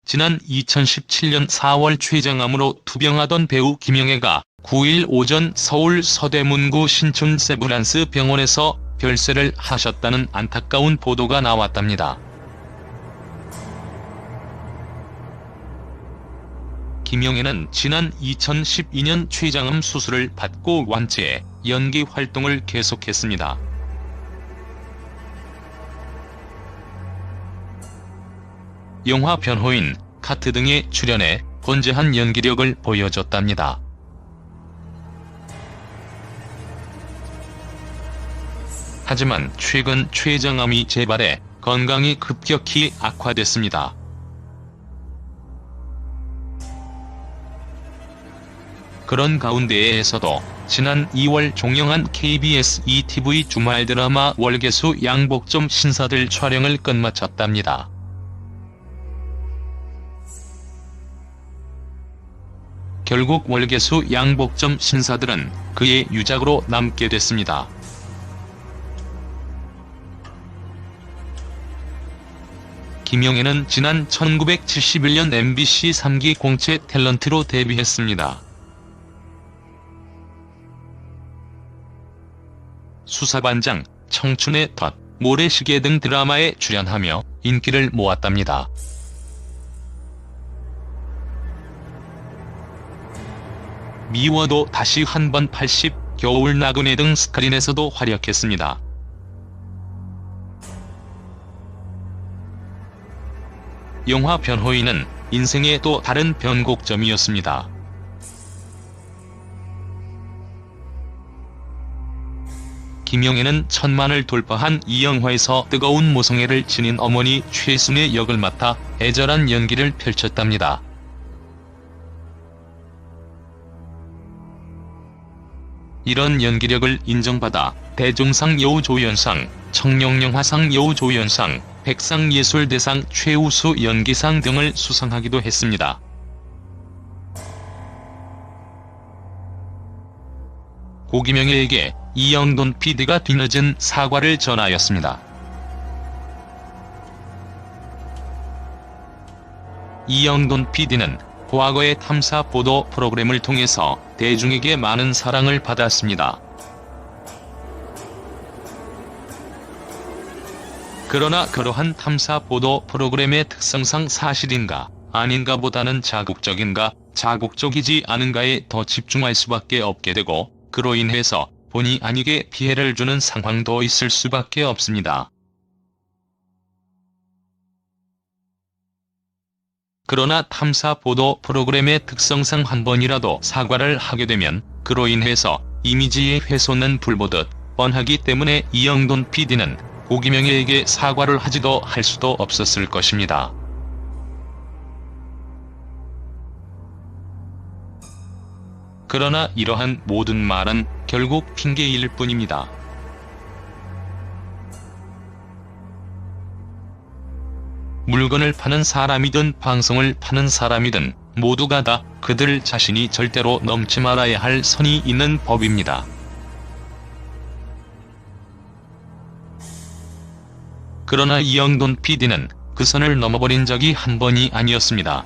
지난 2017년 4월 췌장암으로 투병하던 배우 김영애가 9일 오전 서울 서대문구 신촌 세브란스 병원에서 별세를 하셨다는 안타까운 보도가 나왔답니다. 김영애는 지난 2012년 췌장암 수술을 받고 완치해 연기 활동을 계속했습니다. 영화 변호인, 카트 등에 출연해 건재한 연기력을 보여줬답니다. 하지만 최근 췌장암이 재발해 건강이 급격히 악화됐습니다. 그런 가운데에서도 지난 2월 종영한 KBS ETV 주말 드라마 월계수 양복점 신사들 촬영을 끝마쳤답니다. 결국 월계수 양복점 신사들은 그의 유작으로 남게 됐습니다. 김영애는 지난 1971년 MBC 3기 공채 탤런트로 데뷔했습니다. 수사반장, 청춘의 덫, 모래시계 등 드라마에 출연하며 인기를 모았답니다. 미워도 다시 한번 80, 겨울 나그네 등 스크린에서도 활약했습니다. 영화 변호인은 인생의 또 다른 변곡점이었습니다. 김영애는 1000만을 돌파한 이 영화에서 뜨거운 모성애를 지닌 어머니 최순의 역을 맡아 애절한 연기를 펼쳤답니다. 이런 연기력을 인정받아 대종상 여우조연상, 청룡영화상 여우조연상, 백상예술대상 최우수 연기상 등을 수상하기도 했습니다. 고 김영애에게 이영돈 PD가 뒤늦은 사과를 전하였습니다. 이영돈 PD는 과거의 탐사 보도 프로그램을 통해서 대중에게 많은 사랑을 받았습니다. 그러나 그러한 탐사 보도 프로그램의 특성상 사실인가 아닌가 보다는 자극적인가 자극적이지 않은가에 더 집중할 수밖에 없게 되고 그로 인해서 본의 아니게 피해를 주는 상황도 있을 수밖에 없습니다. 그러나 탐사 보도 프로그램의 특성상 한 번이라도 사과를 하게 되면 그로 인해서 이미지의 훼손은 불보듯 뻔하기 때문에 이영돈 PD는 고 김영애에게 사과를 하지도 할 수도 없었을 것입니다. 그러나 이러한 모든 말은 결국 핑계일 뿐입니다. 물건을 파는 사람이든 방송을 파는 사람이든 모두가 다 그들 자신이 절대로 넘지 말아야 할 선이 있는 법입니다. 그러나 이영돈 PD는 그 선을 넘어버린 적이 한 번이 아니었습니다.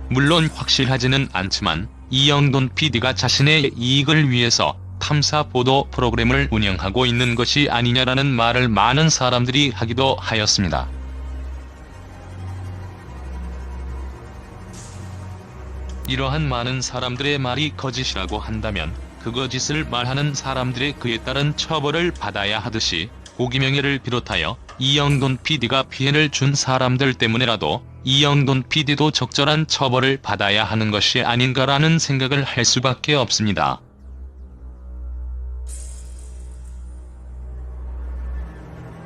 물론 확실하지는 않지만 이영돈 PD가 자신의 이익을 위해서 탐사 보도 프로그램을 운영하고 있는 것이 아니냐라는 말을 많은 사람들이 하기도 하였습니다. 이러한 많은 사람들의 말이 거짓이라고 한다면 그 거짓을 말하는 사람들의 그에 따른 처벌을 받아야 하듯이 고 김영애를 비롯하여 이영돈 PD가 피해를 준 사람들 때문에라도 이영돈 PD도 적절한 처벌을 받아야 하는 것이 아닌가라는 생각을 할 수밖에 없습니다.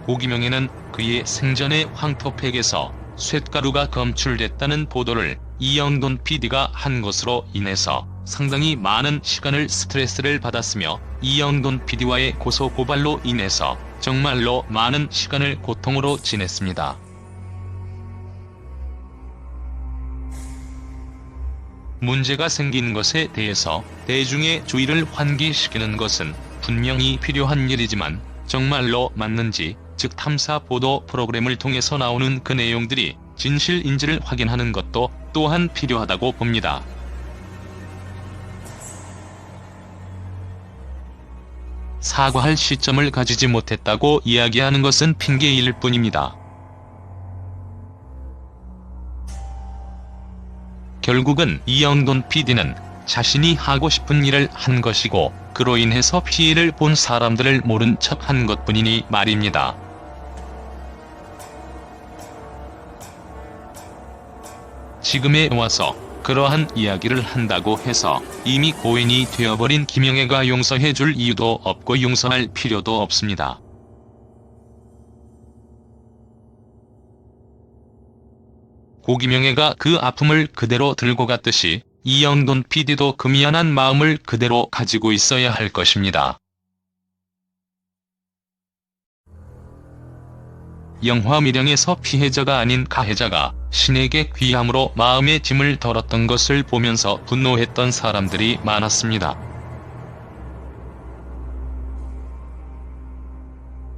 고 김영애는 그의 생전의 황토팩에서 쇳가루가 검출됐다는 보도를 이영돈 PD가 한 것으로 인해서 상당히 많은 시간을 스트레스를 받았으며 이영돈 PD와의 고소고발로 인해서 정말로 많은 시간을 고통으로 지냈습니다. 문제가 생긴 것에 대해서 대중의 주의를 환기시키는 것은 분명히 필요한 일이지만 정말로 맞는지 즉 탐사 보도 프로그램을 통해서 나오는 그 내용들이 진실인지를 확인하는 것도 또한 필요하다고 봅니다. 사과할 시점을 가지지 못했다고 이야기하는 것은 핑계일 뿐입니다. 결국은 이영돈 PD는 자신이 하고 싶은 일을 한 것이고 그로 인해서 피해를 본 사람들을 모른 척한 것뿐이니 말입니다. 지금에 와서 그러한 이야기를 한다고 해서 이미 고인이 되어버린 김영애가 용서해줄 이유도 없고 용서할 필요도 없습니다. 고김영애가 그 아픔을 그대로 들고 갔듯이 이영돈 PD도 그 미안한 마음을 그대로 가지고 있어야 할 것입니다. 영화 밀영에서 피해자가 아닌 가해자가 신에게 귀함으로 마음의 짐을 덜었던 것을 보면서 분노했던 사람들이 많았습니다.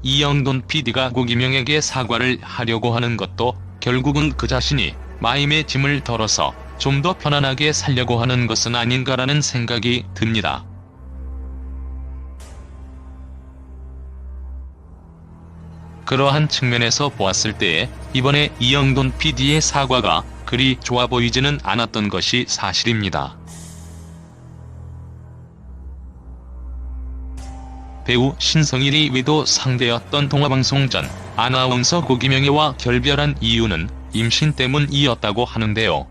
이영돈 PD가 고김영에게 사과를 하려고 하는 것도 결국은 그 자신이 마음의 짐을 덜어서 좀 더 편안하게 살려고 하는 것은 아닌가라는 생각이 듭니다. 그러한 측면에서 보았을 때에 이번에 이영돈 PD의 사과가 그리 좋아 보이지는 않았던 것이 사실입니다. 배우 신성일이 외도 상대였던 동화방송 전 아나운서 고김영애와 결별한 이유는 임신 때문이었다고 하는데요.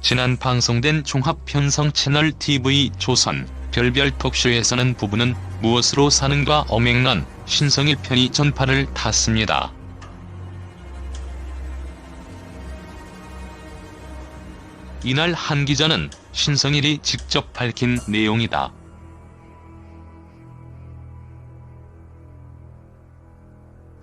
지난 방송된 종합편성 채널 TV 조선 별별 톡쇼에서는 부부는 무엇으로 사는가 어맹란 신성일 편이 전파를 탔습니다. 이날 한 기자는 신성일이 직접 밝힌 내용이다.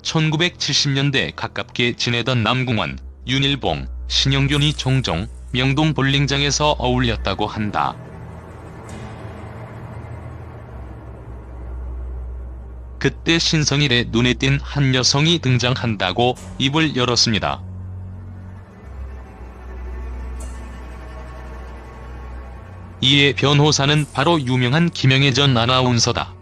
(1970년대) 가깝게 지내던 남궁원, 윤일봉, 신영균이 종종 명동 볼링장에서 어울렸다고 한다. 그때 신성일의 눈에 띈 한 여성이 등장한다고 입을 열었습니다. 이에 변호사는 바로 유명한 김영애 전 아나운서다.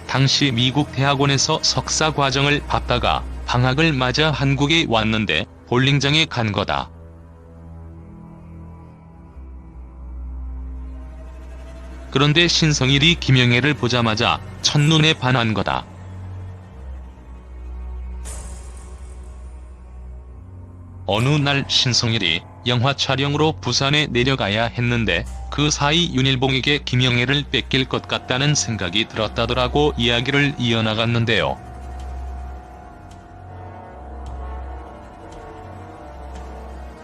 당시 미국 대학원에서 석사 과정을 받다가 방학을 맞아 한국에 왔는데 볼링장에 간 거다. 그런데 신성일이 김영애를 보자마자 첫눈에 반한 거다. 어느 날 신성일이 영화 촬영으로 부산에 내려가야 했는데 그 사이 윤일봉에게 김영애를 뺏길 것 같다는 생각이 들었다더라고 이야기를 이어나갔는데요.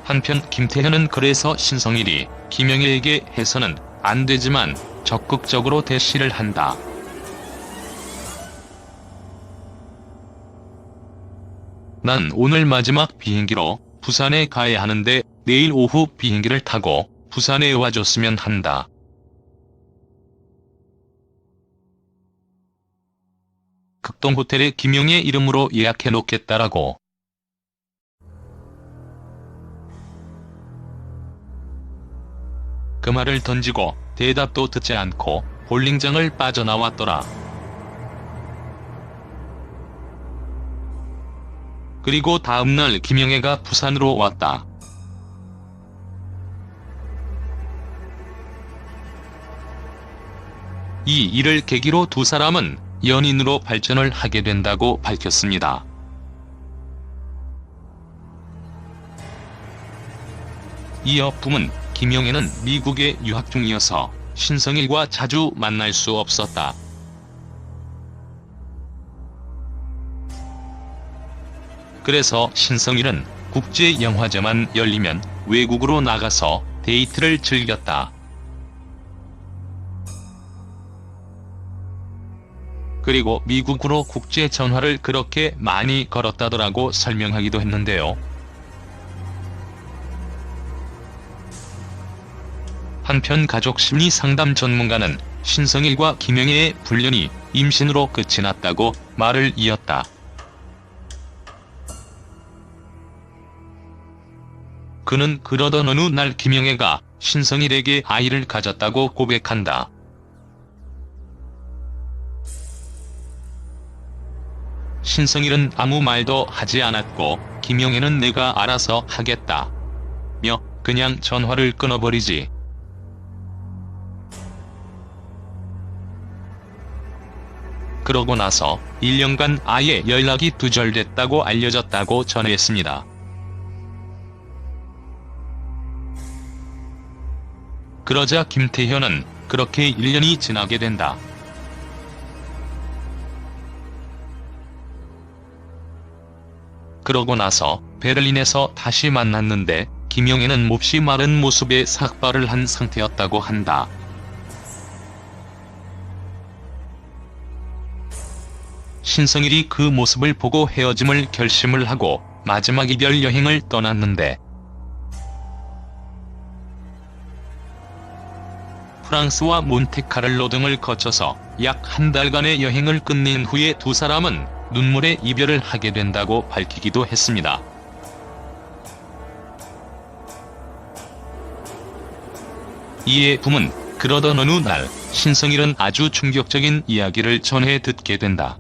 한편 김태현은 그래서 신성일이 김영애에게 해서는 안 되지만 적극적으로 대시를 한다. 난 오늘 마지막 비행기로 부산에 가야 하는데 내일 오후 비행기를 타고 부산에 와줬으면 한다. 극동 호텔에 김영애 이름으로 예약해놓겠다라고. 그 말을 던지고 대답도 듣지 않고 볼링장을 빠져나왔더라. 그리고 다음날 김영애가 부산으로 왔다. 이 일을 계기로 두 사람은 연인으로 발전을 하게 된다고 밝혔습니다. 이어 부문 김영애는 미국에 유학 중이어서 신성일과 자주 만날 수 없었다. 그래서 신성일은 국제영화제만 열리면 외국으로 나가서 데이트를 즐겼다. 그리고 미국으로 국제 전화를 그렇게 많이 걸었다더라고 설명하기도 했는데요. 한편 가족 심리 상담 전문가는 신성일과 김영애의 불륜이 임신으로 끝이 났다고 말을 이었다. 그는 그러던 어느 날 김영애가 신성일에게 아이를 가졌다고 고백한다. 신성일은 아무 말도 하지 않았고 김영애는 내가 알아서 하겠다 며 그냥 전화를 끊어버리지. 그러고 나서 1년간 아예 연락이 두절됐다고 알려졌다고 전했습니다. 그러자 김태현은 그렇게 1년이 지나게 된다. 그러고 나서 베를린에서 다시 만났는데 김영애는 몹시 마른 모습에 삭발을 한 상태였다고 한다. 신성일이 그 모습을 보고 헤어짐을 결심을 하고 마지막 이별 여행을 떠났는데 프랑스와 몬테카를로 등을 거쳐서 약 한 달간의 여행을 끝낸 후에 두 사람은 눈물의 이별을 하게 된다고 밝히기도 했습니다. 이에 붐은 그러던 어느 날 신성일은 아주 충격적인 이야기를 전해 듣게 된다.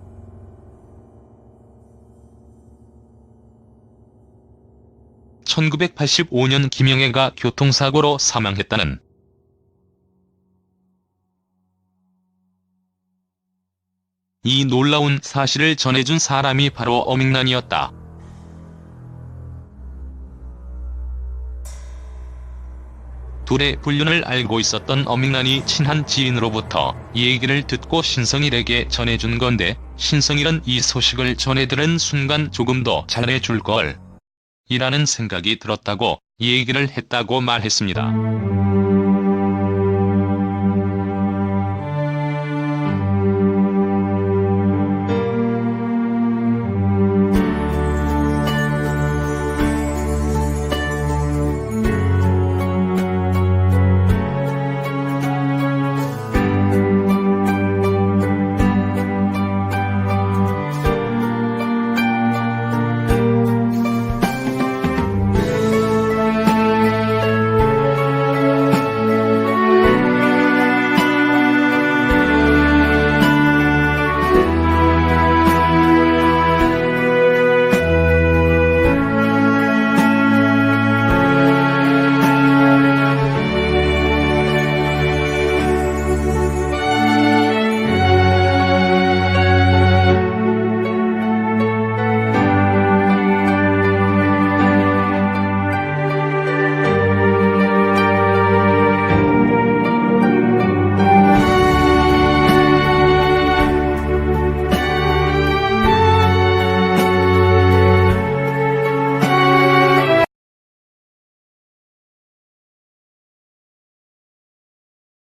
(1985년) 김영애가 교통사고로 사망했다는 이 놀라운 사실을 전해준 사람이 바로 어밍란이었다. 둘의 불륜을 알고 있었던 어밍란이 친한 지인으로부터 이 얘기를 듣고 신성일에게 전해준 건데 신성일은 이 소식을 전해 들은 순간 조금 더 잘해줄 걸 이라는 생각이 들었다고 이 얘기를 했다고 말했습니다.